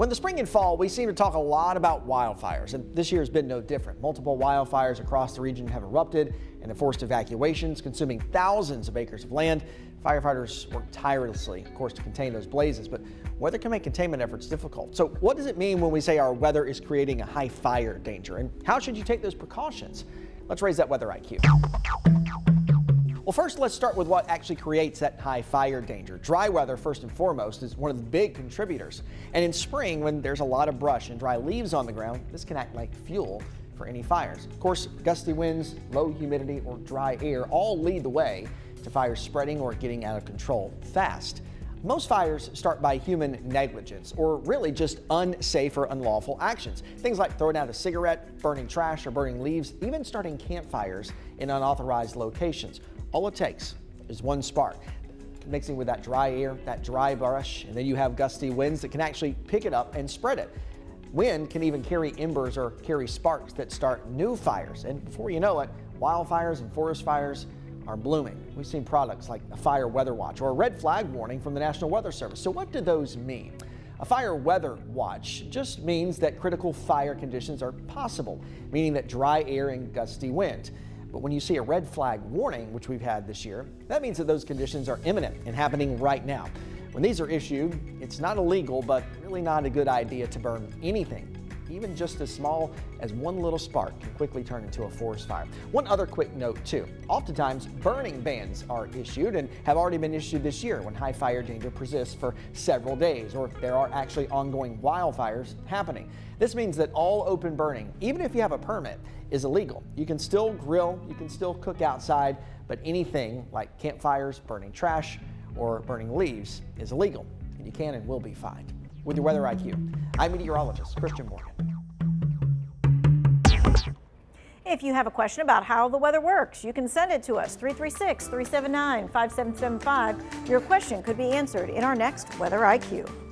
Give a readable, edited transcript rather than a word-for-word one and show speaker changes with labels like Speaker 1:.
Speaker 1: When the spring and fall, we seem to talk a lot about wildfires, and this year has been no different. Multiple wildfires across the region have erupted and have forced evacuations, consuming thousands of acres of land. Firefighters work tirelessly, of course, to contain those blazes, but weather can make containment efforts difficult. So what does it mean when we say our weather is creating a high fire danger, and how should you take those precautions? Let's raise that weather IQ. Well, first, let's start with what actually creates that high fire danger. Dry weather, first and foremost, is one of the big contributors. And in spring, when there's a lot of brush and dry leaves on the ground, this can act like fuel for any fires. Of course, gusty winds, low humidity, or dry air all lead the way to fires spreading or getting out of control fast. Most fires start by human negligence, or really just unsafe or unlawful actions. Things like throwing out a cigarette, burning trash, or burning leaves, even starting campfires in unauthorized locations. All it takes is one spark, mixing with that dry air, that dry brush, and then you have gusty winds that can actually pick it up and spread it. Wind can even carry embers or carry sparks that start new fires, and before you know it, wildfires and forest fires are blooming. We've seen products like a fire weather watch or a red flag warning from the National Weather Service. So what do those mean? A fire weather watch just means that critical fire conditions are possible, meaning that dry air and gusty wind. But when you see a red flag warning, which we've had this year, that means that those conditions are imminent and happening right now. When these are issued, it's not illegal, but really not a good idea to burn anything. Even just as small as one little spark can quickly turn into a forest fire. One other quick note too, oftentimes burning bans are issued and have already been issued this year when high fire danger persists for several days or there are actually ongoing wildfires happening. This means that all open burning, even if you have a permit, is illegal. You can still grill, you can still cook outside, but anything like campfires, burning trash, or burning leaves is illegal, and you can and will be fined. With your Weather IQ, I'm meteorologist Christian Morgan.
Speaker 2: If you have a question about how the weather works, you can send it to us, 336-379-5775. Your question could be answered in our next Weather IQ.